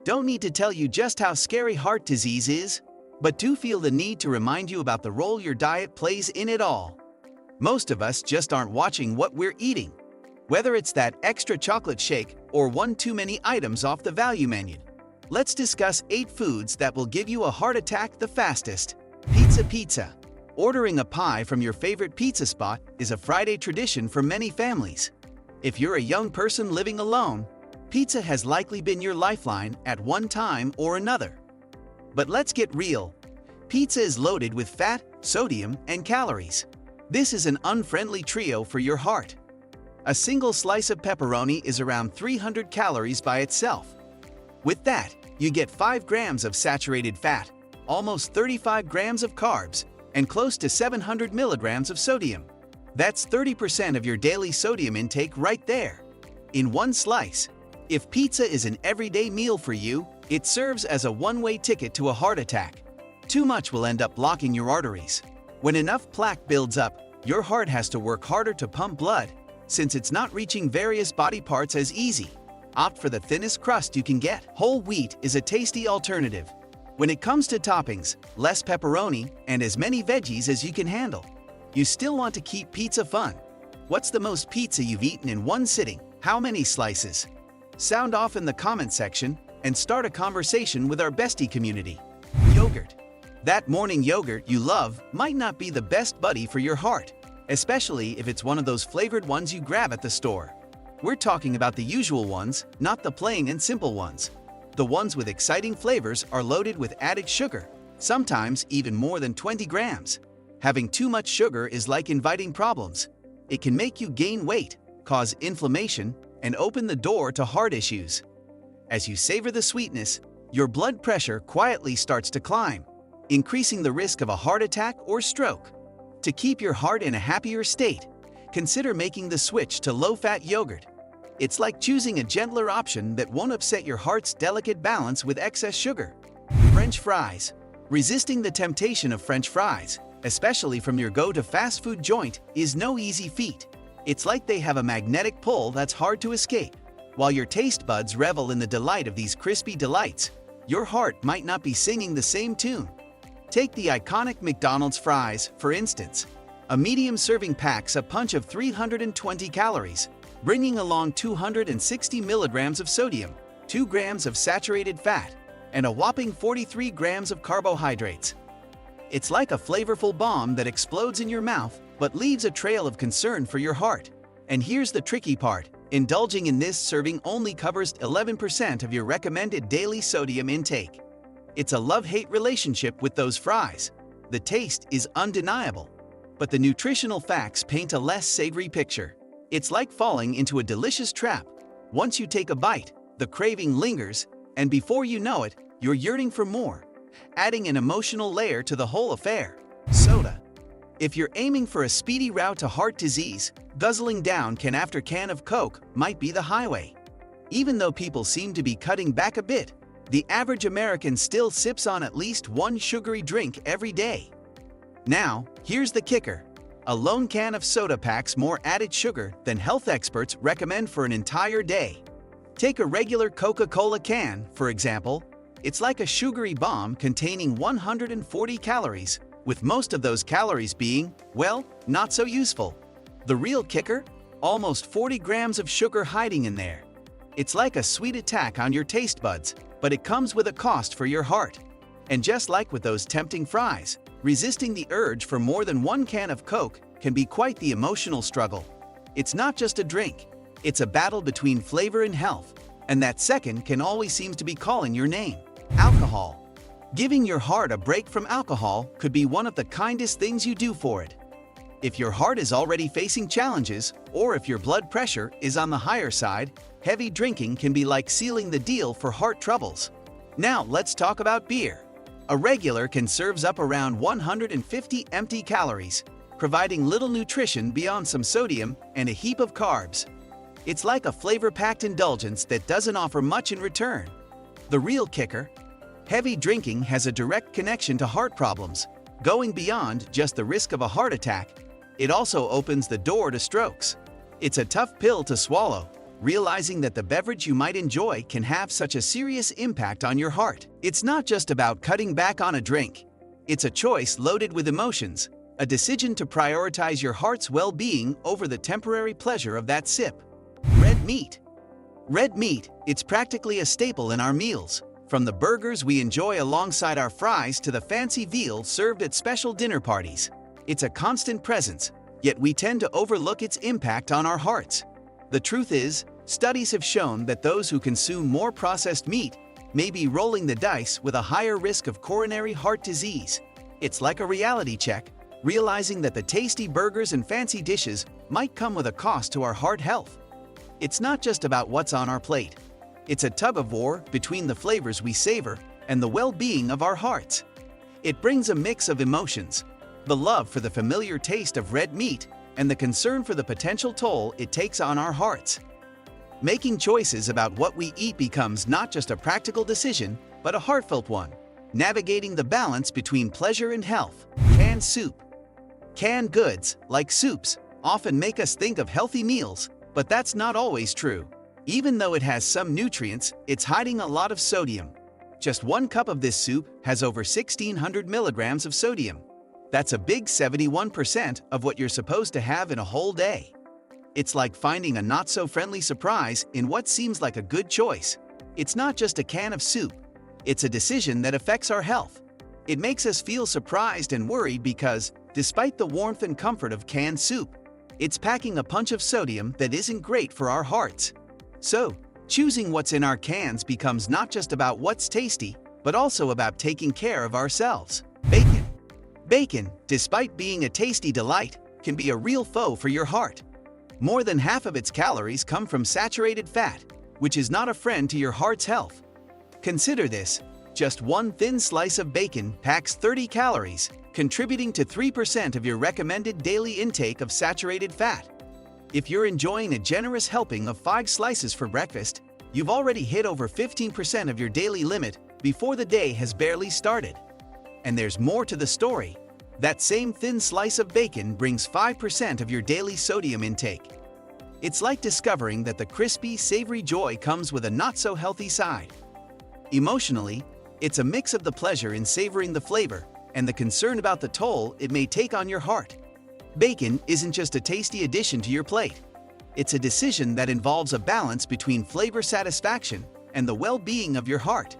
Don't need to tell you just how scary heart disease is, but do feel the need to remind you about the role your diet plays in it all. Most of us just aren't watching what we're eating, whether it's that extra chocolate shake or one too many items off the value menu. Let's discuss 8 foods that will give you a heart attack the fastest. Pizza. Ordering a pie from your favorite pizza spot is a Friday tradition for many families. If you're a young person living alone, pizza has likely been your lifeline at one time or another. But let's get real. Pizza is loaded with fat, sodium, and calories. This is an unfriendly trio for your heart. A single slice of pepperoni is around 300 calories by itself. With that, you get 5 grams of saturated fat, almost 35 grams of carbs, and close to 700 milligrams of sodium. That's 30% of your daily sodium intake right there, in one slice. If pizza is an everyday meal for you, it serves as a one-way ticket to a heart attack. Too much will end up blocking your arteries. When enough plaque builds up, your heart has to work harder to pump blood, since it's not reaching various body parts as easy. Opt for the thinnest crust you can get. Whole wheat is a tasty alternative. When it comes to toppings, less pepperoni and as many veggies as you can handle. You still want to keep pizza fun. What's the most pizza you've eaten in one sitting? How many slices? Sound off in the comment section and start a conversation with our bestie community. Yogurt. That morning yogurt you love might not be the best buddy for your heart, especially if it's one of those flavored ones you grab at the store. We're talking about the usual ones, not the plain and simple ones. The ones with exciting flavors are loaded with added sugar, sometimes even more than 20 grams. Having too much sugar is like inviting problems. It can make you gain weight, cause inflammation, and open the door to heart issues. As you savor the sweetness, your blood pressure quietly starts to climb, increasing the risk of a heart attack or stroke. To keep your heart in a happier state, consider making the switch to low-fat yogurt. It's like choosing a gentler option that won't upset your heart's delicate balance with excess sugar. French fries. Resisting the temptation of French fries, especially from your go-to fast food joint, is no easy feat. It's like they have a magnetic pull that's hard to escape. While your taste buds revel in the delight of these crispy delights, your heart might not be singing the same tune. Take the iconic McDonald's fries, for instance. A medium serving packs a punch of 320 calories, bringing along 260 milligrams of sodium, 2 grams of saturated fat, and a whopping 43 grams of carbohydrates. It's like a flavorful bomb that explodes in your mouth but leaves a trail of concern for your heart. And here's the tricky part. Indulging in this serving only covers 11% of your recommended daily sodium intake. It's a love-hate relationship with those fries. The taste is undeniable, but the nutritional facts paint a less savory picture. It's like falling into a delicious trap. Once you take a bite, the craving lingers, and before you know it, you're yearning for more, adding an emotional layer to the whole affair. Soda. If you're aiming for a speedy route to heart disease, guzzling down can after can of Coke might be the highway. Even though people seem to be cutting back a bit, the average American still sips on at least one sugary drink every day. Now, here's the kicker. A lone can of soda packs more added sugar than health experts recommend for an entire day. Take a regular Coca-Cola can, for example. It's like a sugary bomb containing 140 calories, with most of those calories being, well, not so useful. The real kicker? Almost 40 grams of sugar hiding in there. It's like a sweet attack on your taste buds, but it comes with a cost for your heart. And just like with those tempting fries, resisting the urge for more than one can of Coke can be quite the emotional struggle. It's not just a drink, it's a battle between flavor and health, and that second can always seem to be calling your name. Alcohol. Giving your heart a break from alcohol could be one of the kindest things you do for it. If your heart is already facing challenges, or if your blood pressure is on the higher side, heavy drinking can be like sealing the deal for heart troubles. Now let's talk about beer. A regular can serve up around 150 empty calories, providing little nutrition beyond some sodium and a heap of carbs. It's like a flavor-packed indulgence that doesn't offer much in return. The real kicker? Heavy drinking has a direct connection to heart problems, going beyond just the risk of a heart attack. It also opens the door to strokes. It's a tough pill to swallow, realizing that the beverage you might enjoy can have such a serious impact on your heart. It's not just about cutting back on a drink. It's a choice loaded with emotions, a decision to prioritize your heart's well-being over the temporary pleasure of that sip. Red meat. Red meat, it's practically a staple in our meals. From the burgers we enjoy alongside our fries to the fancy veal served at special dinner parties. It's a constant presence, yet we tend to overlook its impact on our hearts. The truth is, studies have shown that those who consume more processed meat may be rolling the dice with a higher risk of coronary heart disease. It's like a reality check, realizing that the tasty burgers and fancy dishes might come with a cost to our heart health. It's not just about what's on our plate. It's a tug-of-war between the flavors we savor and the well-being of our hearts. It brings a mix of emotions, the love for the familiar taste of red meat and the concern for the potential toll it takes on our hearts. Making choices about what we eat becomes not just a practical decision, but a heartfelt one, navigating the balance between pleasure and health. Canned soup. Canned goods, like soups, often make us think of healthy meals, but that's not always true. Even though it has some nutrients, it's hiding a lot of sodium. Just 1 cup of this soup has over 1,600 milligrams of sodium. That's a big 71% of what you're supposed to have in a whole day. It's like finding a not-so-friendly surprise in what seems like a good choice. It's not just a can of soup. It's a decision that affects our health. It makes us feel surprised and worried because, despite the warmth and comfort of canned soup, it's packing a punch of sodium that isn't great for our hearts. So, choosing what's in our cans becomes not just about what's tasty, but also about taking care of ourselves. Bacon. Bacon, despite being a tasty delight, can be a real foe for your heart. More than half of its calories come from saturated fat, which is not a friend to your heart's health. Consider this: just 1 thin slice of bacon packs 30 calories, contributing to 3% of your recommended daily intake of saturated fat. If you're enjoying a generous helping of 5 slices for breakfast, you've already hit over 15% of your daily limit before the day has barely started. And there's more to the story. That same thin slice of bacon brings 5% of your daily sodium intake. It's like discovering that the crispy, savory joy comes with a not-so-healthy side. Emotionally, it's a mix of the pleasure in savoring the flavor and the concern about the toll it may take on your heart. Bacon isn't just a tasty addition to your plate. It's a decision that involves a balance between flavor satisfaction and the well-being of your heart.